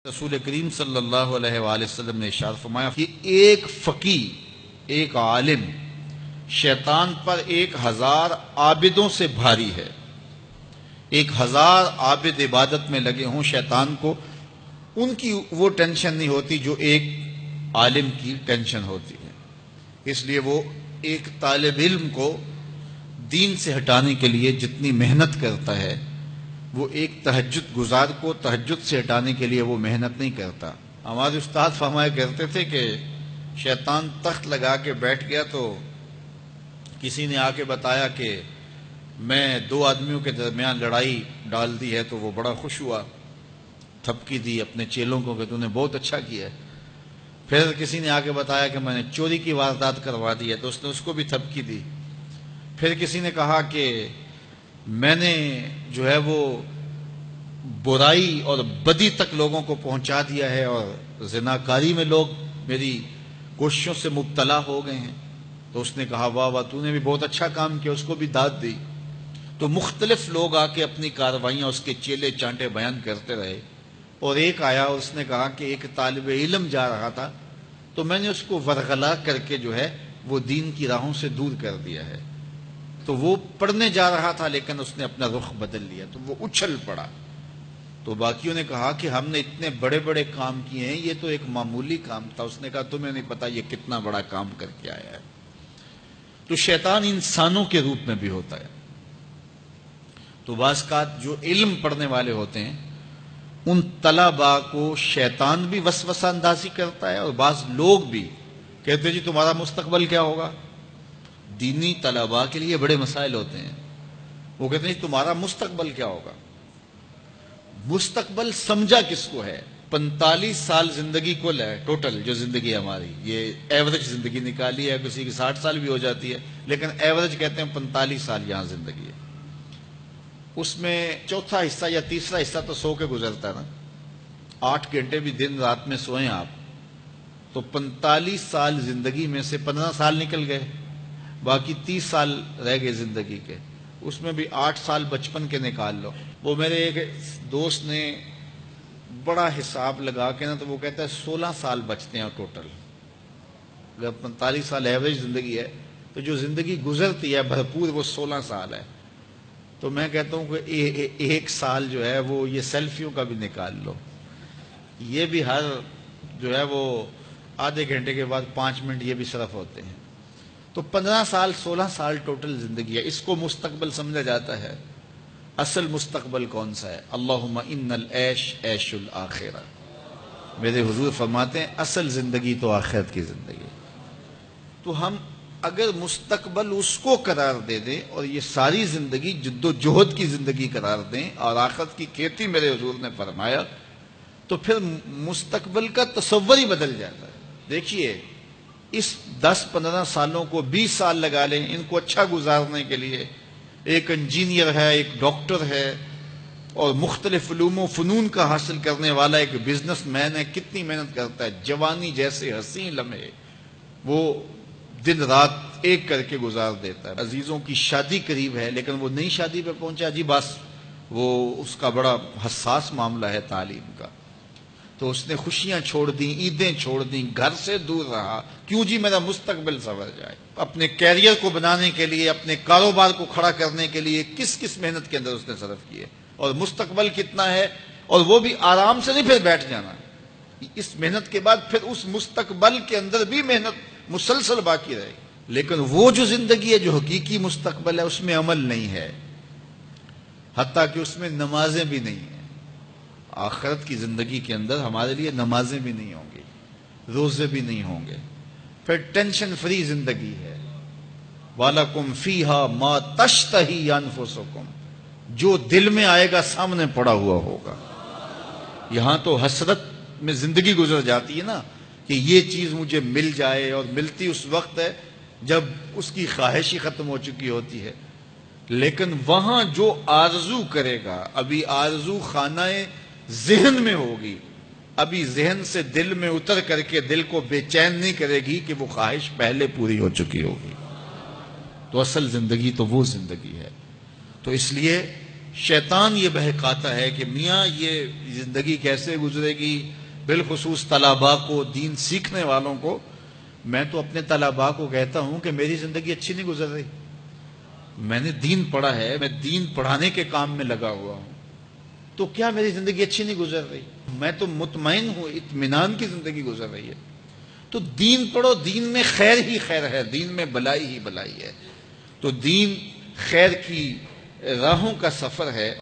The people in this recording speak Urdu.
رسول کریم صلی اللہ علیہ وآلہ وسلم نے ارشاد فرمایا کہ ایک فقیہ، ایک عالم شیطان پر 1000 عابدوں سے بھاری ہے۔ 1000 عابد عبادت میں لگے ہوں، شیطان کو ان کی وہ ٹینشن نہیں ہوتی جو ایک عالم کی ٹینشن ہوتی ہے۔ اس لیے وہ ایک طالب علم کو دین سے ہٹانے کے لیے جتنی محنت کرتا ہے، وہ ایک تہجد گزار کو تہجد سے ہٹانے کے لیے وہ محنت نہیں کرتا۔ ہمارے استاد فرمایا کرتے تھے کہ شیطان تخت لگا کے بیٹھ گیا تو کسی نے آ کے بتایا کہ میں 2 آدمیوں کے درمیان لڑائی ڈال دی ہے، تو وہ بڑا خوش ہوا، تھپکی دی اپنے چیلوں کو کہ تو نے بہت اچھا کیا ہے۔ پھر کسی نے آ کے بتایا کہ میں نے چوری کی واردات کروا دی ہے، تو اس نے اس کو بھی تھپکی دی۔ پھر کسی نے کہا کہ میں نے جو ہے وہ برائی اور بدی تک لوگوں کو پہنچا دیا ہے اور زناکاری میں لوگ میری کوششوں سے مبتلا ہو گئے ہیں، تو اس نے کہا واہ واہ تو نے بھی بہت اچھا کام کیا، اس کو بھی داد دی۔ تو مختلف لوگ آ کے اپنی کارروائیاں اس کے چیلے چانٹے بیان کرتے رہے، اور ایک آیا اور اس نے کہا کہ ایک طالب علم جا رہا تھا تو میں نے اس کو ورغلا کر کے جو ہے وہ دین کی راہوں سے دور کر دیا ہے۔ تو وہ پڑھنے جا رہا تھا لیکن اس نے اپنا رخ بدل لیا، تو وہ اچھل پڑا۔ تو باقیوں نے کہا کہ ہم نے اتنے بڑے بڑے کام کیے ہیں، یہ تو ایک معمولی کام تھا۔ اس نے کہا تمہیں نہیں پتا یہ کتنا بڑا کام کر کے آیا ہے۔ تو شیطان انسانوں کے روپ میں بھی ہوتا ہے۔ تو بعض اوقات جو علم پڑھنے والے ہوتے ہیں ان طلباء کو شیطان بھی وسوسہ اندازی کرتا ہے، اور بعض لوگ بھی کہتے ہیں جی تمہارا مستقبل کیا ہوگا۔ دینی طلباء کے لیے بڑے مسائل ہوتے ہیں، وہ کہتے ہیں تمہارا مستقبل کیا ہوگا۔ مستقبل سمجھا کس کو ہے؟ 45 سال زندگی کو ہے ٹوٹل، جو زندگی ہے ہماری، یہ ایوریج زندگی نکالی ہے، کسی کی 60 سال بھی ہو جاتی ہے، لیکن ایوریج کہتے ہیں 45 سال یہاں زندگی ہے۔ اس میں چوتھا حصہ یا تیسرا حصہ تو سو کے گزرتا ہے نا، 8 گھنٹے بھی دن رات میں سوئیں آپ، تو 45 سال زندگی میں سے 15 سال نکل گئے، باقی 30 سال رہ گئے زندگی کے۔ اس میں بھی 8 سال بچپن کے نکال لو۔ وہ میرے ایک دوست نے بڑا حساب لگا کے نا، تو وہ کہتا ہے 16 سال بچتے ہیں ٹوٹل۔ اگر 45 سال ایوریج زندگی ہے تو جو زندگی گزرتی ہے بھرپور وہ 16 سال ہے۔ تو میں کہتا ہوں کہ 1 سال جو ہے وہ یہ سیلفیوں کا بھی نکال لو، یہ بھی ہر جو ہے وہ آدھے گھنٹے کے بعد 5 منٹ یہ بھی صرف ہوتے ہیں۔ تو 15 سال 16 سال ٹوٹل زندگی ہے، اس کو مستقبل سمجھا جاتا ہے۔ اصل مستقبل کون سا ہے؟ اللہم ان العیش عیش الآخرہ۔ میرے حضور فرماتے ہیں اصل زندگی تو آخرت کی زندگی۔ تو ہم اگر مستقبل اس کو قرار دے دیں اور یہ ساری زندگی جد و جہد کی زندگی قرار دیں اور آخرت کی کھیتی میرے حضور نے فرمایا، تو پھر مستقبل کا تصور ہی بدل جاتا ہے۔ دیکھیے اس 10-15 سالوں کو 20 سال لگا لیں ان کو اچھا گزارنے کے لیے۔ ایک انجینئر ہے، ایک ڈاکٹر ہے، اور مختلف علوم و فنون کا حاصل کرنے والا ایک بزنس مین ہے، کتنی محنت کرتا ہے، جوانی جیسے حسین لمحے وہ دن رات ایک کر کے گزار دیتا ہے۔ عزیزوں کی شادی قریب ہے لیکن وہ نئی شادی پہ پہنچا جی، بس وہ اس کا بڑا حساس معاملہ ہے تعلیم کا، تو اس نے خوشیاں چھوڑ دیں، عیدیں چھوڑ دیں، گھر سے دور رہا، کیوں جی میرا مستقبل سنور جائے۔ اپنے کیریئر کو بنانے کے لیے، اپنے کاروبار کو کھڑا کرنے کے لیے کس کس محنت کے اندر اس نے صرف کی ہے، اور مستقبل کتنا ہے، اور وہ بھی آرام سے نہیں پھر بیٹھ جانا، اس محنت کے بعد پھر اس مستقبل کے اندر بھی محنت مسلسل باقی رہے گی۔ لیکن وہ جو زندگی ہے جو حقیقی مستقبل ہے اس میں عمل نہیں ہے، حتیٰ کہ اس میں نمازیں بھی نہیں ہیں۔ آخرت کی زندگی کے اندر ہمارے لیے نمازیں بھی نہیں ہوں گی، روزے بھی نہیں ہوں گے، پھر ٹینشن فری زندگی ہے۔ وَلَكُمْ فِيهَا مَا تَشْتَهِي أَنفُسُكُمْ، جو دل میں آئے گا سامنے پڑا ہوا ہوگا۔ یہاں تو حسرت میں زندگی گزر جاتی ہے نا کہ یہ چیز مجھے مل جائے، اور ملتی اس وقت ہے جب اس کی خواہش ہی ختم ہو چکی ہوتی ہے۔ لیکن وہاں جو آرزو کرے گا، ابھی آرزو خانہ ذہن میں ہوگی، ابھی ذہن سے دل میں اتر کر کے دل کو بے چین نہیں کرے گی کہ وہ خواہش پہلے پوری ہو چکی ہوگی۔ تو اصل زندگی تو وہ زندگی ہے۔ تو اس لیے شیطان یہ بہکاتا ہے کہ میاں یہ زندگی کیسے گزرے گی، بالخصوص طلباء کو، دین سیکھنے والوں کو۔ میں تو اپنے طلباء کو کہتا ہوں کہ میری زندگی اچھی نہیں گزر رہی، میں نے دین پڑھا ہے، میں دین پڑھانے کے کام میں لگا ہوا ہوں، تو کیا میری زندگی اچھی نہیں گزر رہی؟ میں تو مطمئن ہوں، اطمینان کی زندگی گزر رہی ہے۔ تو دین پڑھو، دین میں خیر ہی خیر ہے، دین میں بلائی ہی بلائی ہے۔ تو دین خیر کی راہوں کا سفر ہے۔